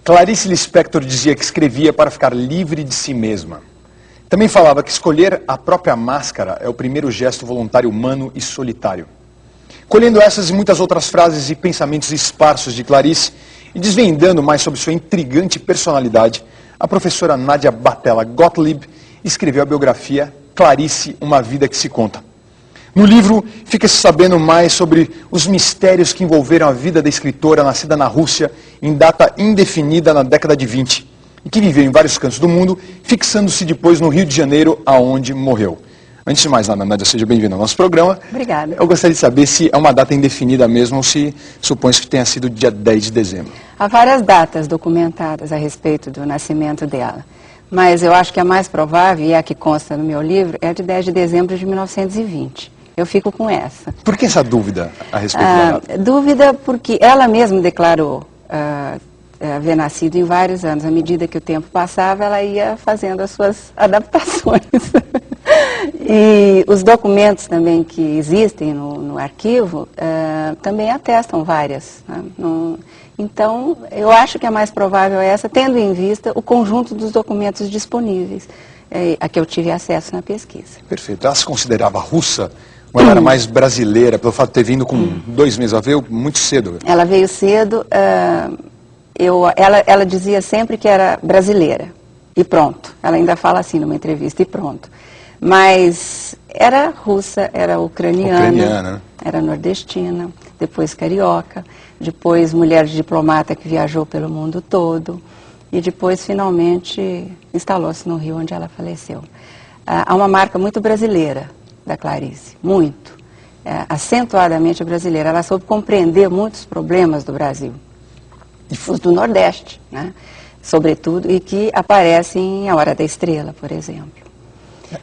Clarice Lispector dizia que escrevia para ficar livre de si mesma. Também falava que escolher a própria máscara é o primeiro gesto voluntário humano e solitário. Colhendo essas e muitas outras frases e pensamentos esparsos de Clarice e desvendando mais sobre sua intrigante personalidade, a professora Nádia Batella Gottlieb escreveu a biografia Clarice, uma vida que se conta. No livro, fica-se sabendo mais sobre os mistérios que envolveram a vida da escritora nascida na Rússia em data indefinida na década de 20 e que viveu em vários cantos do mundo, fixando-se depois no Rio de Janeiro, aonde morreu. Antes de mais nada, Nádia, seja bem-vinda ao nosso programa. Obrigada. Eu gostaria de saber se é uma data indefinida mesmo ou se supõe-se que tenha sido dia 10 de dezembro. Há várias datas documentadas a respeito do nascimento dela, mas eu acho que a mais provável, e a que consta no meu livro, é a de 10 de dezembro de 1920. Eu fico com essa. Por que essa dúvida a respeito da data? Dúvida porque ela mesma declarou haver nascido em vários anos. À medida que o tempo passava, ela ia fazendo as suas adaptações. E os documentos também que existem no arquivo também atestam várias. Né? Então, eu acho que a mais provável é essa, tendo em vista o conjunto dos documentos disponíveis, a que eu tive acesso na pesquisa. Perfeito. Ela se considerava russa? Ou ela era mais brasileira, pelo fato de ter vindo com 2 meses? Ela veio muito cedo. Ela veio cedo. Ela dizia sempre que era brasileira. E pronto. Ela ainda fala assim numa entrevista, e pronto. Mas era russa, era ucraniana, era nordestina, depois carioca, depois mulher de diplomata que viajou pelo mundo todo. E depois, finalmente, instalou-se no Rio, onde ela faleceu. Há uma marca muito brasileira da Clarice, muito, acentuadamente brasileira. Ela soube compreender muitos problemas do Brasil, os do Nordeste, né? Sobretudo, e que aparecem em A Hora da Estrela, por exemplo.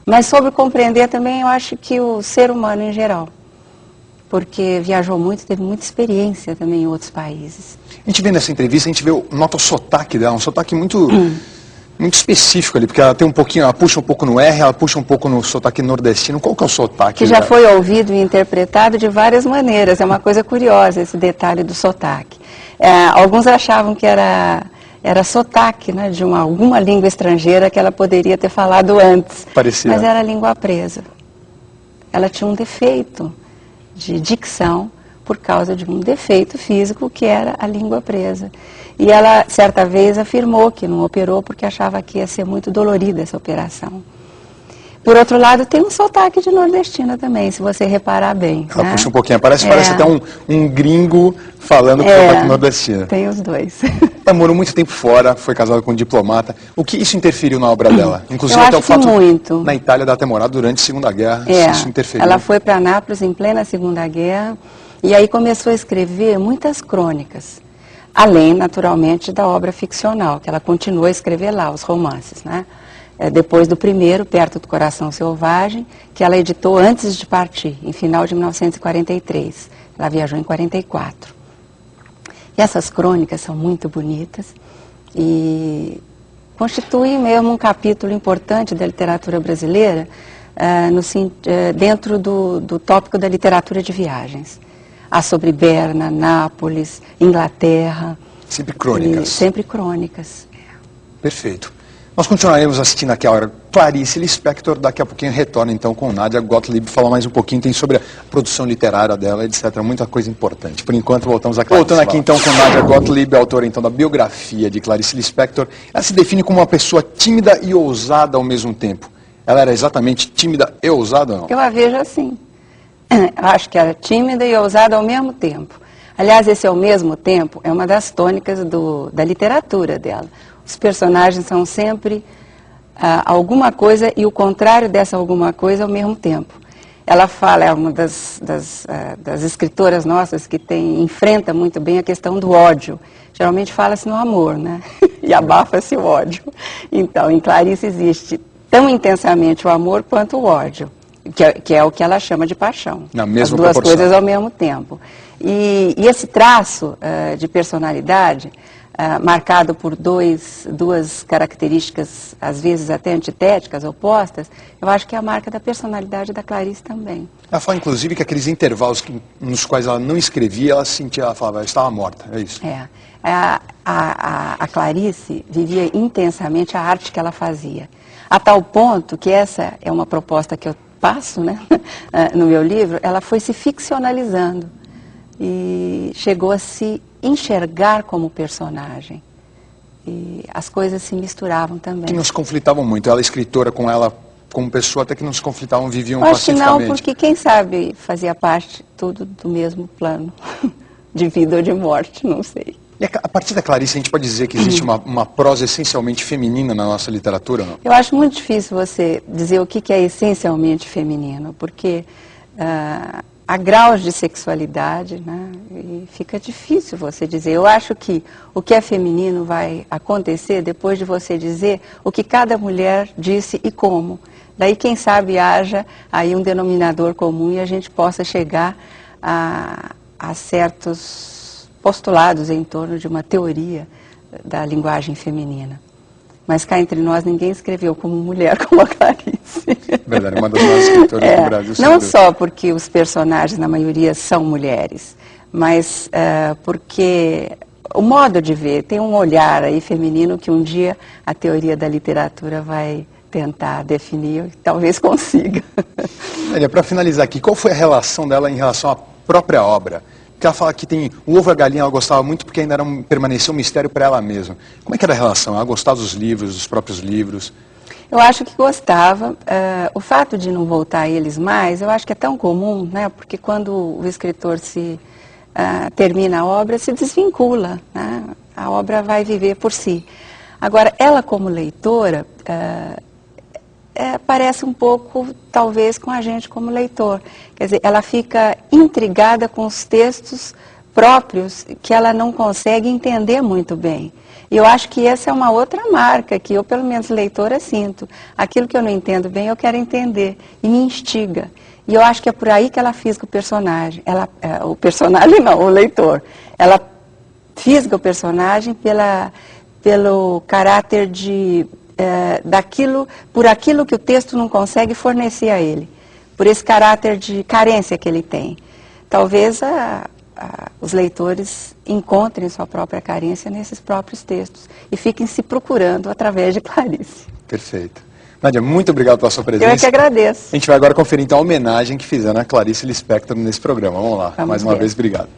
Mas soube compreender também, eu acho que o ser humano em geral, porque viajou muito, teve muita experiência também em outros países. A gente vê nessa entrevista, a gente nota o sotaque dela, um sotaque muito específico ali, porque ela tem um pouquinho, ela puxa um pouco no R, ela puxa um pouco no sotaque nordestino. Qual que é o sotaque? Que já foi ouvido e interpretado de várias maneiras. É uma coisa curiosa esse detalhe do sotaque. Alguns achavam que era sotaque, né, de alguma língua estrangeira que ela poderia ter falado antes. Parecia. Mas era língua presa. Ela tinha um defeito de dicção por causa de um defeito físico que era a língua presa. E ela, certa vez, afirmou que não operou porque achava que ia ser muito dolorida essa operação. Por outro lado, tem um sotaque de nordestina também, se você reparar bem. Ela né? puxa um pouquinho, parece até um gringo falando com sotaque nordestino. Tem os dois. Ela morou muito tempo fora, foi casada com um diplomata. O que isso interferiu na obra dela? Inclusive Eu até acho o fato muito. Na Itália dela ter morado durante a Segunda Guerra, isso interferiu. Ela foi para Nápoles em plena Segunda Guerra e aí começou a escrever muitas crônicas. Além, naturalmente, da obra ficcional, que ela continuou a escrever lá, os romances, né? Depois do primeiro, Perto do Coração Selvagem, que ela editou antes de partir, em final de 1943. Ela viajou em 44. E essas crônicas são muito bonitas e constituem mesmo um capítulo importante da literatura brasileira dentro do tópico da literatura de viagens. Há sobre Berna, Nápoles, Inglaterra. Sempre crônicas. Sempre crônicas. Perfeito. Nós continuaremos assistindo aqui a hora Clarice Lispector, daqui a pouquinho retorna então com Nádia Gottlieb, falar mais um pouquinho, tem sobre a produção literária dela, etc. Muita coisa importante. Por enquanto voltamos a Clarice. Voltando aqui então com Nádia Gottlieb, autora então da biografia de Clarice Lispector. Ela se define como uma pessoa tímida e ousada ao mesmo tempo. Ela era exatamente tímida e ousada ou não? Eu a vejo assim. Acho que era tímida e ousada ao mesmo tempo. Aliás, esse ao mesmo tempo é uma das tônicas da literatura dela. Os personagens são sempre alguma coisa e o contrário dessa alguma coisa ao mesmo tempo. Ela fala, é uma das escritoras nossas que enfrenta muito bem a questão do ódio. Geralmente fala-se no amor, né? E abafa-se o ódio. Então, em Clarice existe tão intensamente o amor quanto o ódio, que é o que ela chama de paixão. Na mesma as duas proporção. coisas ao mesmo tempo. E esse traço de personalidade marcado por duas características, às vezes até antitéticas, opostas, eu acho que é a marca da personalidade da Clarice também. Ela fala, inclusive, que aqueles intervalos nos quais ela não escrevia, ela sentia, ela falava, ela estava morta, é isso? A Clarice vivia intensamente a arte que ela fazia, a tal ponto que essa é uma proposta que eu passo, né, no meu livro, ela foi se ficcionalizando e chegou a se enxergar como personagem. E as coisas se misturavam também. Que nos conflitavam muito. Ela, escritora, com ela como pessoa, até que não se conflitavam, viviam pacificamente. Acho que não, porque quem sabe fazia parte tudo do mesmo plano, de vida ou de morte, não sei. E a partir da Clarice, a gente pode dizer que existe uma prosa essencialmente feminina na nossa literatura, não? Eu acho muito difícil você dizer o que é essencialmente feminino, porque há graus de sexualidade, né? E fica difícil você dizer. Eu acho que o que é feminino vai acontecer depois de você dizer o que cada mulher disse e como. Daí, quem sabe, haja aí um denominador comum e a gente possa chegar a certos postulados em torno de uma teoria da linguagem feminina. Mas cá entre nós ninguém escreveu como mulher como a Clarice. Verdade, uma das maiores escritoras do Brasil. Não só porque os personagens, na maioria, são mulheres, mas porque o modo de ver, tem um olhar aí feminino que um dia a teoria da literatura vai tentar definir, talvez consiga. Para finalizar aqui, qual foi a relação dela em relação à própria obra? Porque ela fala que tem o ovo e a galinha, ela gostava muito porque ainda permaneceu um mistério para ela mesma. Como é que era a relação? Ela gostava dos livros, dos próprios livros? Eu acho que gostava. O fato de não voltar a eles mais, eu acho que é tão comum, né? Porque quando o escritor termina a obra, se desvincula, né? A obra vai viver por si. Agora, ela como leitora, parece um pouco, talvez, com a gente como leitor. Quer dizer, ela fica intrigada com os textos próprios que ela não consegue entender muito bem. E eu acho que essa é uma outra marca que eu, pelo menos leitora, sinto. Aquilo que eu não entendo bem, eu quero entender. E me instiga. E eu acho que é por aí que ela fisga o personagem. O personagem não, o leitor. Ela fisga o personagem pelo caráter por aquilo que o texto não consegue fornecer a ele. Por esse caráter de carência que ele tem. Talvez os leitores encontrem sua própria carência nesses próprios textos e fiquem se procurando através de Clarice. Perfeito. Nádia, muito obrigado pela sua presença. Eu é que agradeço. A gente vai agora conferir então a homenagem que fizeram a Clarice Lispector nesse programa. Vamos lá. Vamos Mais uma ver. vez, obrigado.